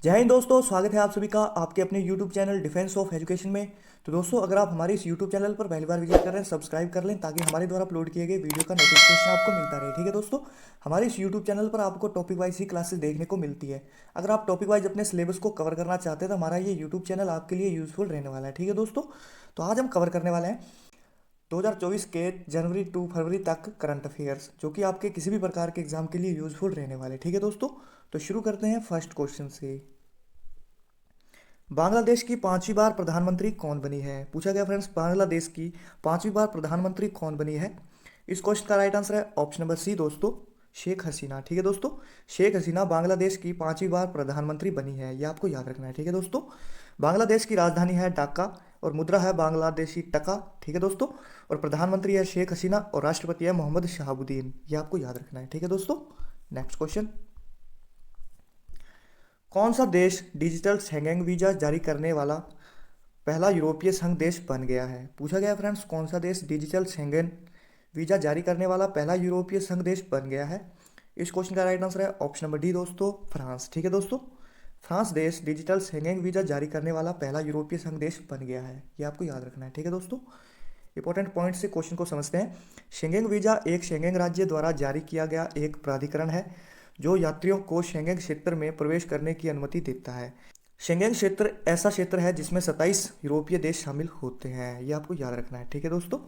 जय हिंद दोस्तों, स्वागत है आप सभी का आपके अपने YouTube channel defence of education में। तो दोस्तों, अगर आप हमारे इस YouTube चैनल पर पहली बार विजिट कर रहे हैं, सब्सक्राइब कर लें ताकि हमारे द्वारा अपलोड किए गए वीडियो का नोटिफिकेशन आपको मिलता रहे। ठीक है दोस्तों, हमारे इस YouTube चैनल पर आपको टॉपिक वाइज ही क्लासेस देखने को मिलती है। अगर आप टॉपिक वाइज अपने सिलेबस को कवर करना चाहते हैं तो हमारा ये यूट्यूब चैनल आपके लिए यूजफुल रहने वाला है। ठीक है दोस्तों, तो आज हम कवर करने वाले हैं 2024 के जनवरी टू फरवरी तक करंट अफेयर्स, जो कि आपके किसी भी प्रकार के एग्जाम के लिए यूजफुल रहने वाले। ठीक है दोस्तों, तो शुरू करते हैं फर्स्ट क्वेश्चन से। बांग्लादेश की पांचवी बार प्रधानमंत्री कौन बनी है? पूछा गया फ्रेंड्स, बांग्लादेश की पांचवी बार प्रधानमंत्री कौन बनी है? इस क्वेश्चन का राइट आंसर है ऑप्शन नंबर सी दोस्तों, शेख हसीना। ठीक है दोस्तों, शेख हसीना बांग्लादेश की पांचवी बार प्रधानमंत्री बनी है, ये आपको याद रखना है। ठीक है दोस्तों, बांग्लादेश की राजधानी है ढाका और मुद्रा है बांग्लादेशी टका। ठीक है दोस्तों, और प्रधानमंत्री है शेख हसीना और राष्ट्रपति है मोहम्मद शहाबुद्दीन, ये आपको याद रखना है। ठीक है दोस्तों, नेक्स्ट क्वेश्चन। कौन सा देश डिजिटल शेंगेन वीजा जारी करने वाला पहला यूरोपीय संघ देश बन गया है? पूछा गया फ्रेंड्स, कौन सा देश डिजिटल शेंगेन वीजा जारी करने वाला पहला यूरोपीय संघ देश बन गया है? इस क्वेश्चन का राइट आंसर है ऑप्शन नंबर डी दोस्तों, फ्रांस। ठीक है दोस्तों, फ्रांस देश डिजिटल शेंगेन वीजा जारी करने वाला पहला यूरोपीय संघ देश बन गया है, ये आपको याद रखना है। ठीक है दोस्तों, इंपॉर्टेंट पॉइंट से क्वेश्चन को समझते हैं। शेंगेन वीजा एक शेंगेन राज्य द्वारा जारी किया गया एक प्राधिकरण है जो यात्रियों को शेंगेन क्षेत्र में प्रवेश करने की अनुमति देता है। शेंगेन क्षेत्र ऐसा क्षेत्र है जिसमें 27 यूरोपीय देश शामिल होते हैं, ये आपको याद रखना है। ठीक है दोस्तों,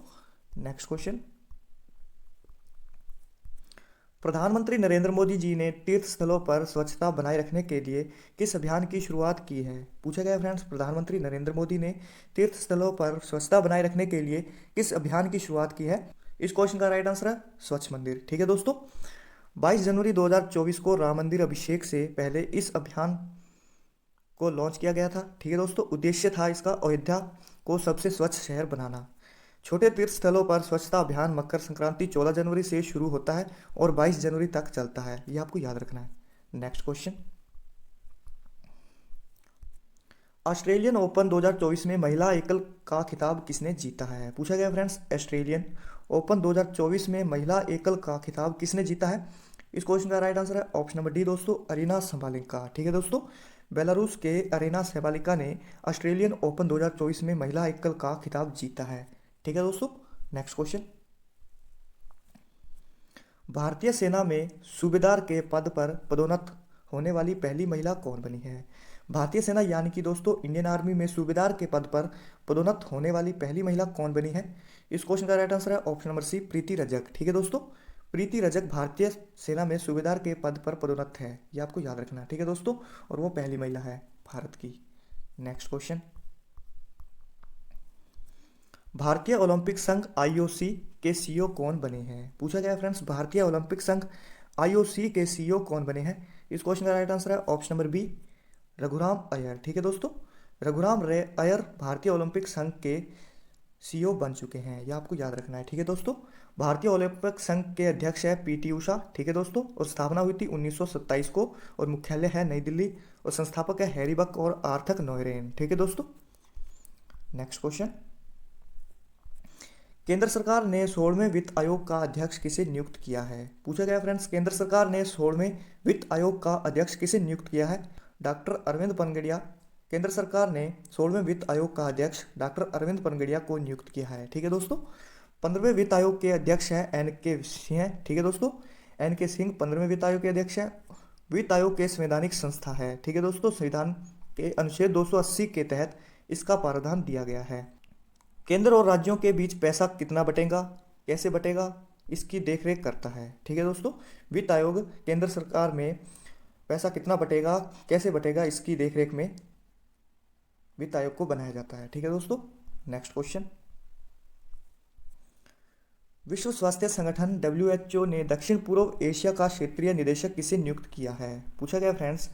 नेक्स्ट क्वेश्चन। प्रधानमंत्री नरेंद्र मोदी जी ने तीर्थ स्थलों पर स्वच्छता बनाए रखने के लिए किस अभियान की शुरुआत की है? पूछा गया फ्रेंड्स, प्रधानमंत्री नरेंद्र मोदी ने तीर्थ स्थलों पर स्वच्छता बनाए रखने के लिए किस अभियान की शुरुआत की है? इस क्वेश्चन का राइट आंसर है स्वच्छ मंदिर। ठीक है दोस्तों, 22 जनवरी 2024 को राम मंदिर अभिषेक से पहले इस अभियान को लॉन्च किया गया था। ठीक है दोस्तों, उद्देश्य था इसका अयोध्या को सबसे स्वच्छ शहर बनाना। छोटे तीर्थ स्थलों पर स्वच्छता अभियान मकर संक्रांति 14 जनवरी से शुरू होता है और 22 जनवरी तक चलता है, ये आपको याद रखना है। Next question. ऑस्ट्रेलियन ओपन 2024 में महिला एकल का खिताब किसने जीता है? पूछा गया फ्रेंड्स, ऑस्ट्रेलियन ओपन 2024 में महिला एकल का खिताब किसने जीता है? इस क्वेश्चन का राइट आंसर है ऑप्शन नंबर डी दोस्तों, अरीना संबालिका। ठीक है दोस्तों, बेलारूस के अरीना संबालिका ने ऑस्ट्रेलियन ओपन 2024 में महिला एकल का खिताब जीता है। ठीक है दोस्तों, नेक्स्ट क्वेश्चन। भारतीय सेना में सूबेदार के पद पर पदोन्नत होने वाली पहली महिला कौन बनी है? भारतीय सेना यानी कि दोस्तों इंडियन आर्मी में सूबेदार के पद पर पदोन्नत होने वाली पहली महिला कौन बनी है? इस क्वेश्चन का राइट आंसर है ऑप्शन नंबर सी, प्रीति रजक। ठीक है दोस्तों, प्रीति रजक भारतीय सेना में सूबेदार के पद पर पदोन्नत है, ये आपको याद रखना है। ठीक है दोस्तों, और वो पहली महिला है भारत की। Next question. भारतीय ओलंपिक संघ आईओसी के सीईओ कौन बने हैं? पूछा गया फ्रेंड्स, भारतीय ओलंपिक संघ आईओसी के सीईओ कौन बने हैं? इस क्वेश्चन का राइट आंसर है option number B, Raghuram Iyer. ठीक है दोस्तों, रघुराम रे अय्यर भारतीय ओलंपिक संघ के सीईओ बन चुके हैं, यह आपको याद रखना है। ठीक है दोस्तों, भारतीय ओलंपिक संघ के अध्यक्ष है पीटी उषा। ठीक है दोस्तों, और स्थापना हुई थी 1927 को और मुख्यालय है नई दिल्ली और संस्थापक है हैरी बक और आर्थक नोएरेन। ठीक है दोस्तों, नेक्स्ट क्वेश्चन। केंद्र सरकार ने 16वें वित्त आयोग का अध्यक्ष किसे नियुक्त किया है? पूछा गया फ्रेंड्स, केंद्र सरकार ने 16वें वित्त आयोग का अध्यक्ष किसे नियुक्त किया है? डॉक्टर अरविंद पनगड़िया। केंद्र सरकार ने 16वें वित्त आयोग का अध्यक्ष डॉक्टर अरविंद पनगड़िया को नियुक्त किया है। ठीक है दोस्तों, 15वें वित्त आयोग के अध्यक्ष हैं एन के सिंह। ठीक है दोस्तों, एन के सिंह 15वें वित्त आयोग के अध्यक्ष हैं। वित्त आयोग के संवैधानिक संस्था है। ठीक है दोस्तों, संविधान के अनुच्छेद 280 के तहत इसका प्रावधान दिया गया है। केंद्र और राज्यों के बीच पैसा कितना बटेगा, कैसे बटेगा, इसकी देखरेख करता है। ठीक है दोस्तों, वित्त आयोग केंद्र सरकार में पैसा कितना बटेगा, कैसे बटेगा, इसकी देखरेख में वित्त आयोग को बनाया जाता है। ठीक है दोस्तों, नेक्स्ट क्वेश्चन। विश्व स्वास्थ्य संगठन डब्ल्यूएचओ ने दक्षिण पूर्व एशिया का क्षेत्रीय निदेशक किसे नियुक्त किया है? पूछा गया फ्रेंड्स,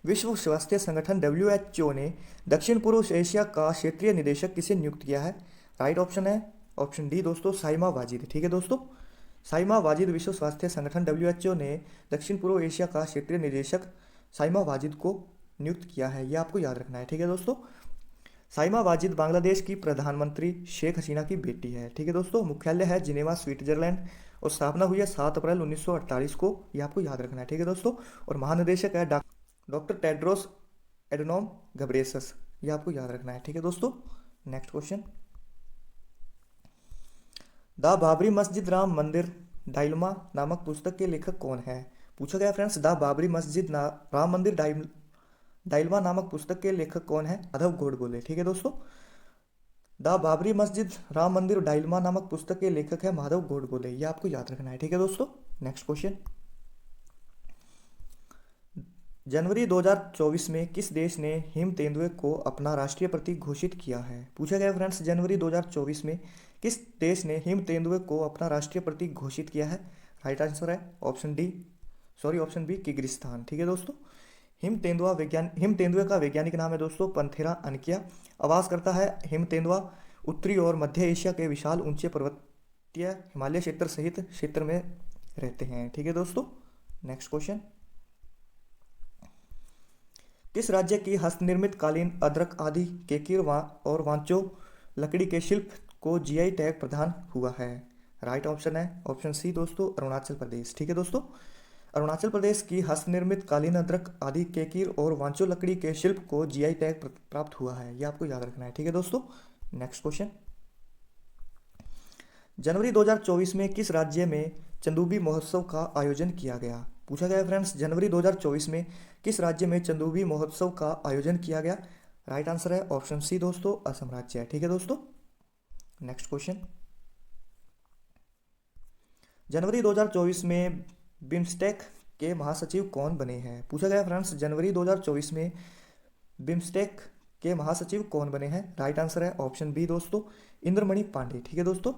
विश्व स्वास्थ्य संगठन डब्ल्यूएचओ ने दक्षिण पूर्व एशिया का क्षेत्रीय निदेशक किसे नियुक्त किया है? राइट ऑप्शन है ऑप्शन डी दोस्तों, साइमा वाजिद। ठीक है दोस्तों, साइमा वाजिद विश्व स्वास्थ्य संगठन डब्ल्यूएचओ ने दक्षिण पूर्व एशिया का क्षेत्रीय निदेशक साइमा वाजिद को नियुक्त किया है, यह आपको याद रखना है। ठीक है दोस्तों, साइमा वाजिद बांग्लादेश की प्रधानमंत्री शेख हसीना की बेटी है। ठीक है दोस्तों, मुख्यालय है जिनेवा स्विट्जरलैंड और स्थापना हुई है 7 अप्रैल 1948 को, यह आपको याद रखना है। ठीक है दोस्तों, और महानिदेशक है डॉक्टर टेड्रोस एडोनोम घब्रेसस, ये आपको याद रखना है। ठीक है दोस्तों। नेक्स्ट क्वेश्चन, द बाबरी मस्जिद राम मंदिर डायलमा नामक पुस्तक के लेखक कौन है? पूछा गया फ्रेंड्स, द बाबरी मस्जिद राम मंदिर डायलमा नामक पुस्तक के लेखक कौन है? माधव गोडबोले। ठीक है दोस्तों। द बाबरी मस्जिद राम मंदिर डायलमा नामक पुस्तक के लेखक है माधव गोडबोले, ये आपको याद रखना है। ठीक है दोस्तों। नेक्स्ट क्वेश्चन, जनवरी 2024 में किस देश ने हिम तेंदुए को अपना राष्ट्रीय प्रतीक घोषित किया है? पूछा गया फ्रेंड्स, जनवरी 2024 में किस देश ने हिम तेंदुए को अपना राष्ट्रीय प्रतीक घोषित किया है? राइट आंसर है ऑप्शन बी किर्गिस्तान। ठीक है दोस्तों। हिम तेंदुए का वैज्ञानिक नाम है दोस्तों पंथेरा अनकिया। आवास करता है हिम तेंदुआ उत्तरी और मध्य एशिया के विशाल ऊंचे पर्वतीय हिमालय क्षेत्र सहित क्षेत्र में रहते हैं। ठीक है दोस्तों। नेक्स्ट क्वेश्चन, किस राज्य की हस्तनिर्मित कालीन, अदरक आदि केकिर और वांचो लकड़ी के शिल्प को जीआई टैग प्रदान हुआ है? राइट ऑप्शन है ऑप्शन सी दोस्तों अरुणाचल प्रदेश। ठीक है दोस्तों। अरुणाचल प्रदेश की हस्तनिर्मित कालीन, अदरक आदि केकिर और वांचो लकड़ी के शिल्प को जीआई टैग प्राप्त हुआ है, ये आपको याद रखना है। ठीक है दोस्तों। नेक्स्ट क्वेश्चन, जनवरी 2024 में किस राज्य में चंदूबी महोत्सव का आयोजन किया गया? पूछा गया फ्रेंड्स, जनवरी 2024 में किस राज्य में चंदूबी महोत्सव का आयोजन किया गया? राइट आंसर है ऑप्शन सी दोस्तों असम राज्य है। ठीक है दोस्तों। नेक्स्ट क्वेश्चन, जनवरी 2024 में बिम्स्टेक के महासचिव कौन बने हैं? पूछा गया फ्रेंड्स, जनवरी 2024 में बिम्स्टेक के महासचिव कौन बने हैं? राइट आंसर है ऑप्शन बी दोस्तों इंद्रमणि पांडे। ठीक है दोस्तों।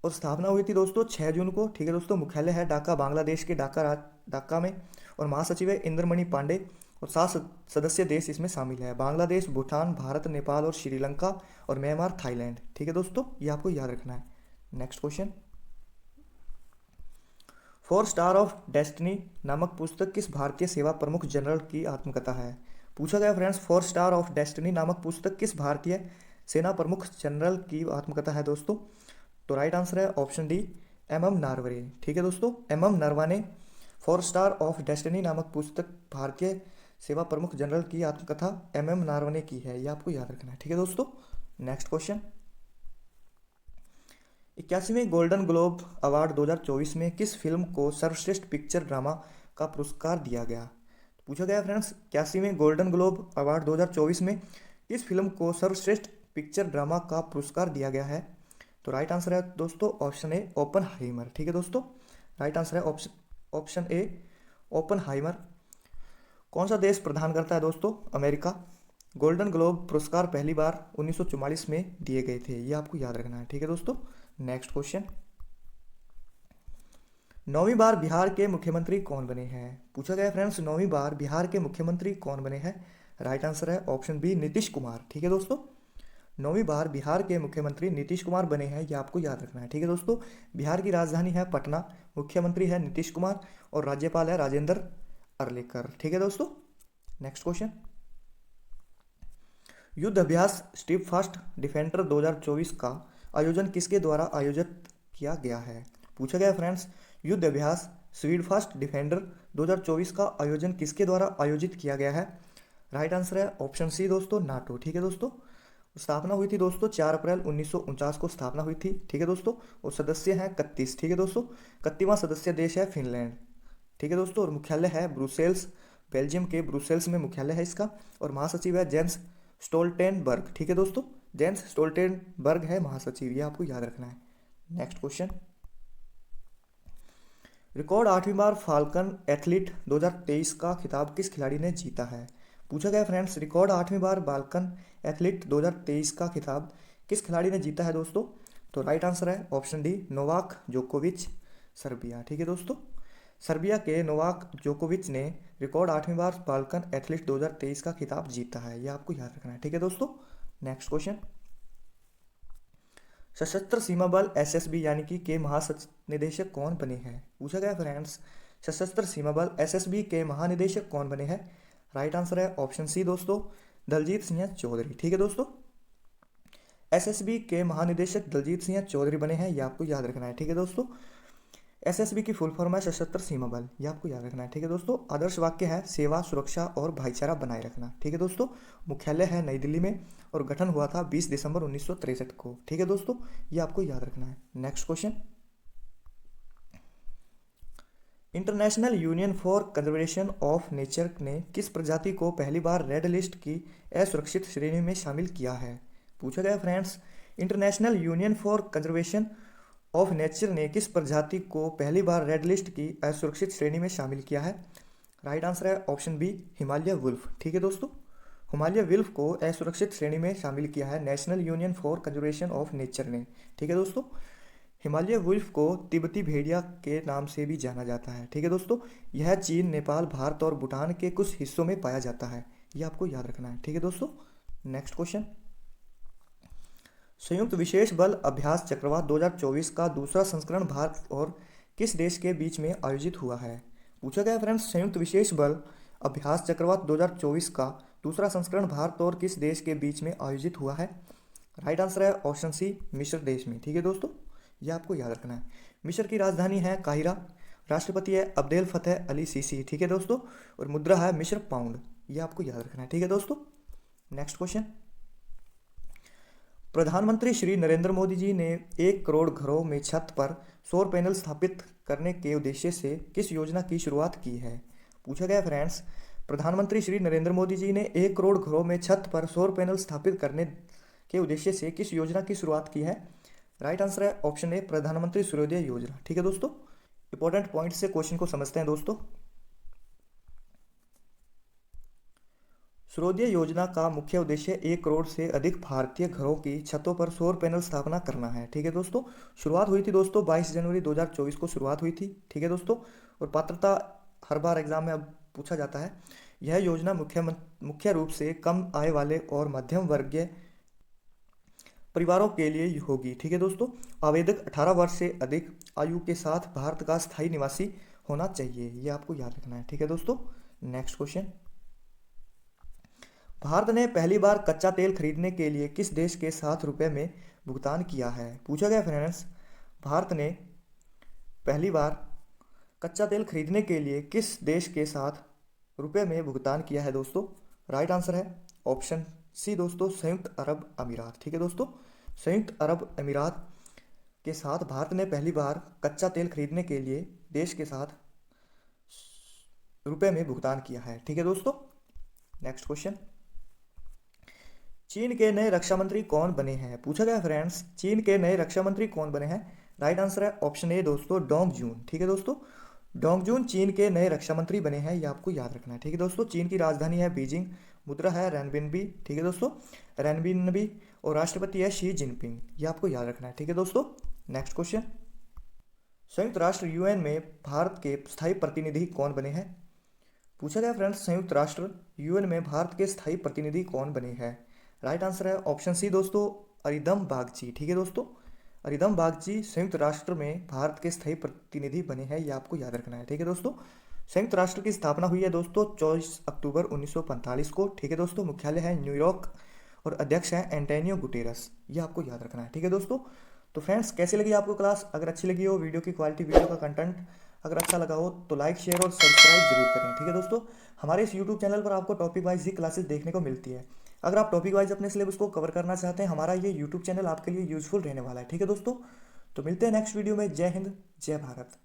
और स्थापना हुई थी दोस्तों 6 जून को। ठीक है दोस्तों। मुख्यालय है ढाका, बांग्लादेश के ढाका में। और महासचिव है इंद्रमणि पांडे। और 7 सदस्य देश इसमें शामिल है, बांग्लादेश, भूटान, भारत, नेपाल और श्रीलंका और म्यांमार, थाईलैंड। ठीक है दोस्तों, ये आपको याद रखना है। Next question, 4 star of destiny नामक पुस्तक किस भारतीय सेवा प्रमुख जनरल की आत्मकथा है? पूछा गया फ्रेंड्स, 4 स्टार ऑफ डेस्टिनी नामक पुस्तक किस भारतीय सेना प्रमुख जनरल की आत्मकथा है दोस्तों? तो राइट आंसर है ऑप्शन डी एम नारवणे। ठीक है दोस्तों। M Naravane 4 star of destiny नामक पुस्तक भारतीय सेवा प्रमुख जनरल की आत्मकथा एम नारवणे की है, ये आपको याद रखना है। ठीक है दोस्तों। नेक्स्ट क्वेश्चन, 81वें गोल्डन ग्लोब अवार्ड 2024 में किस फिल्म को सर्वश्रेष्ठ पिक्चर ड्रामा का पुरस्कार दिया गया? पूछा गया फ्रेंड्स, 81वें गोल्डन ग्लोब अवार्ड 2024 में किस फिल्म को सर्वश्रेष्ठ पिक्चर ड्रामा का पुरस्कार दिया गया है? तो राइट आंसर है दोस्तों ऑप्शन ए ओपनहाइमर। ठीक है दोस्तों। राइट आंसर है ऑप्शन ए ओपनहाइमर। कौन सा देश प्रदान करता है दोस्तों? अमेरिका। गोल्डन ग्लोब पुरस्कार पहली बार 1944 में दिए गए थे, ये आपको याद रखना है। ठीक है दोस्तों। नेक्स्ट क्वेश्चन, 9वीं बार बिहार के मुख्यमंत्री कौन बने हैं? पूछा गया फ्रेंड्स, 9वीं बार बिहार के मुख्यमंत्री कौन बने हैं? राइट आंसर है ऑप्शन बी नीतीश कुमार। ठीक है दोस्तों। 9वीं बार बिहार के मुख्यमंत्री नीतीश कुमार बने हैं, ये आपको याद रखना है। ठीक है दोस्तों। बिहार की राजधानी है पटना, मुख्यमंत्री है नीतीश कुमार और राज्यपाल है राजेंद्र अर्लेकर। ठीक है दोस्तों। नेक्स्ट क्वेश्चन, युद्ध अभ्यास स्टीप फास्ट डिफेंडर 2024 का आयोजन किसके द्वारा आयोजित किया गया है? पूछा गया फ्रेंड्स, युद्ध अभ्यास स्वीड फास्ट डिफेंडर 2024 का आयोजन किसके द्वारा आयोजित किया गया है? राइट आंसर है ऑप्शन सी दोस्तों नाटो। ठीक है दोस्तों। स्थापना हुई थी दोस्तों 4 अप्रैल 1949 को स्थापना हुई थी। ठीक है दोस्तों। और सदस्य हैं 31। ठीक है दोस्तों। 31वां सदस्य देश है फिनलैंड। ठीक है दोस्तों। और मुख्यालय है ब्रुसेल्स, बेल्जियम के ब्रुसेल्स में मुख्यालय है इसका। और महासचिव है जेंस स्टोल्टेनबर्ग। ठीक है दोस्तों। जेंस स्टोल्टेनबर्ग है महासचिव, ये आपको याद रखना है। नेक्स्ट क्वेश्चन, रिकॉर्ड 8वीं बार फाल्कन एथलीट 2023 का खिताब किस खिलाड़ी ने जीता है? पूछा गया फ्रेंड्स, रिकॉर्ड 8वीं बार बाल्कन एथलीट 2023 का खिताब किस खिलाड़ी ने जीता है दोस्तों? तो राइट आंसर है ऑप्शन डी नोवाक जोकोविच, सर्बिया। ठीक है दोस्तों। सर्बिया के नोवाक जोकोविच ने रिकॉर्ड 8वीं बार बाल्कन एथलीट 2023 का खिताब जीता है, यह आपको याद रखना है। ठीक है दोस्तों। नेक्स्ट क्वेश्चन, सशस्त्र सीमा बल एसएसबी यानी कि के महानिदेशक कौन बने हैं? पूछा गया फ्रेंड्स, सशस्त्र सीमा बल एसएसबी के महानिदेशक कौन बने हैं? राइट आंसर है ऑप्शन सी दोस्तों दलजीत सिंह चौधरी। ठीक है दोस्तों। एसएसबी के महानिदेशक दलजीत सिंह चौधरी बने हैं, ये आपको याद रखना है। ठीक है दोस्तों। एसएसबी की फुल फॉर्म है सशस्त्र सीमा बल, ये आपको याद रखना है। ठीक है दोस्तों। आदर्श वाक्य है सेवा, सुरक्षा और भाईचारा बनाए रखना। ठीक है दोस्तों। मुख्यालय है नई दिल्ली में और गठन हुआ था 20 दिसंबर 1963 को। ठीक है दोस्तों, ये आपको याद रखना है। Next question, international union for conservation of nature ने किस प्रजाति को पहली बार रेड लिस्ट की असुरक्षित श्रेणी में शामिल किया है? पूछा गया friends, international union for conservation of nature ने किस प्रजाति को पहली बार रेड लिस्ट की असुरक्षित श्रेणी में शामिल किया है? राइट आंसर है ऑप्शन बी, हिमालय वुल्फ। ठीक है दोस्तों, हिमालय वुल्फ को असुरक्षित श्रेणी में शामिल किया है national union for conservation of nature ने। ठीक है दोस्तों, हिमालय वुल्फ को तिब्बती भेड़िया के नाम से भी जाना जाता है। ठीक है दोस्तों, यह चीन, नेपाल, भारत और भूटान के कुछ हिस्सों में पाया जाता है, यह आपको याद रखना है। ठीक है दोस्तों। नेक्स्ट क्वेश्चन, संयुक्त विशेष बल अभ्यास चक्रवात 2024 का दूसरा संस्करण भारत और किस देश के बीच में आयोजित हुआ है? पूछा गया फ्रेंड्स, संयुक्त विशेष बल अभ्यास चक्रवात 2024 का दूसरा संस्करण भारत और किस देश के बीच में आयोजित हुआ है? राइट आंसर है ऑप्शन सी, मिस्र देश में। ठीक है दोस्तों, यह आपको याद रखना है। मिस्र की राजधानी है काहिरा, राष्ट्रपति है अब्देल फतेह अली सीसी। ठीक है दोस्तों, और मुद्रा है मिस्र पाउंड, यह आपको याद रखना है। ठीक है दोस्तों। नेक्स्ट क्वेश्चन, प्रधानमंत्री श्री नरेंद्र मोदी जी ने 1 करोड़ घरों में छत पर सौर पैनल स्थापित करने के उद्देश्य से किस योजना की शुरुआत की है? पूछा गया फ्रेंड्स, प्रधानमंत्री श्री नरेंद्र मोदी जी ने 1 करोड़ घरों में छत पर सौर पैनल स्थापित करने के उद्देश्य से किस योजना की शुरुआत की है? राइट आंसर है ऑप्शन ए, प्रधानमंत्री सूर्योदय योजना। ठीक है दोस्तों, इंपॉर्टेंट पॉइंट से क्वेश्चन को समझते हैं दोस्तों। सूर्योदय योजना का मुख्य उद्देश्य 1 करोड़ से अधिक भारतीय घरों की छतों पर सौर पैनल स्थापना करना है। ठीक है दोस्तों, शुरुआत हुई थी दोस्तों 22 जनवरी 2024 को शुरुआत हुई थी। ठीक है दोस्तों, और पात्रता हर बार एग्जाम में अब पूछा जाता है। यह योजना मुख्य रूप से कम आय वाले और मध्यम वर्गीय परिवारों के लिए होगी। ठीक है दोस्तों, आवेदक 18 वर्ष से अधिक आयु के साथ भारत का स्थायी निवासी होना चाहिए, यह आपको याद रखना है। ठीक है दोस्तों। नेक्स्ट क्वेश्चन, भारत ने पहली बार कच्चा तेल खरीदने के लिए किस देश के साथ रुपए में भुगतान किया है? पूछा गया फ्रेंड्स, भारत ने पहली बार कच्चा तेल खरीदने के लिए किस देश के साथ रुपए में भुगतान किया है दोस्तों? राइट आंसर है ऑप्शन सी दोस्तों, संयुक्त अरब अमीरात। ठीक है दोस्तों, संयुक्त अरब अमीरात के साथ भारत ने पहली बार कच्चा तेल खरीदने के लिए देश के साथ रुपए में भुगतान किया है। ठीक है दोस्तों। नेक्स्ट क्वेश्चन, चीन के नए रक्षा मंत्री कौन बने हैं? पूछा गया फ्रेंड्स, चीन के नए रक्षा मंत्री कौन बने हैं? राइट आंसर है ऑप्शन ए दोस्तों, डोंग जून। ठीक है दोस्तों, डोंग जून चीन के नए रक्षा मंत्री बने हैं, ये आपको याद रखना है। ठीक है दोस्तों, चीन की राजधानी है बीजिंग, मुद्रा है रेनबिनबी। ठीक है दोस्तों, रेनबिनबी, और राष्ट्रपति है शी जिनपिंग, ये आपको याद रखना है। ठीक है दोस्तों। नेक्स्ट क्वेश्चन, संयुक्त राष्ट्र यूएन में भारत के स्थायी प्रतिनिधि कौन बने हैं? पूछा गया फ्रेंड्स, संयुक्त राष्ट्र यूएन में भारत के स्थायी प्रतिनिधि कौन बने हैं? राइट आंसर है ऑप्शन सी दोस्तों, अरिदम बागची। ठीक है दोस्तों, अरिदम बागची संयुक्त राष्ट्र में भारत के स्थायी प्रतिनिधि बने हैं, ये आपको याद रखना है। ठीक है दोस्तों, संयुक्त राष्ट्र की स्थापना हुई है दोस्तों 24 अक्टूबर 1945 को। ठीक है दोस्तों, मुख्यालय है न्यूयॉर्क और अध्यक्ष है एंटोनियो गुटेरस, ये आपको याद रखना है। ठीक है दोस्तों। तो फ्रेंड्स, कैसी लगी आपको क्लास? अगर अच्छी लगी हो, वीडियो की क्वालिटी, वीडियो का कंटेंट अगर अच्छा लगा हो तो लाइक, शेयर और सब्सक्राइब जरूर करें। ठीक है दोस्तों, हमारे इस यूट्यूब चैनल पर आपको टॉपिक वाइज ही क्लासेस देखने को मिलती है। अगर आप टॉपिक वाइज अपने सिलेबस को कवर करना चाहते हैं, हमारा ये यूट्यूब चैनल आपके लिए यूजफुल रहने वाला है। ठीक है दोस्तों, तो मिलते हैं नेक्स्ट वीडियो में। जय हिंद, जय भारत।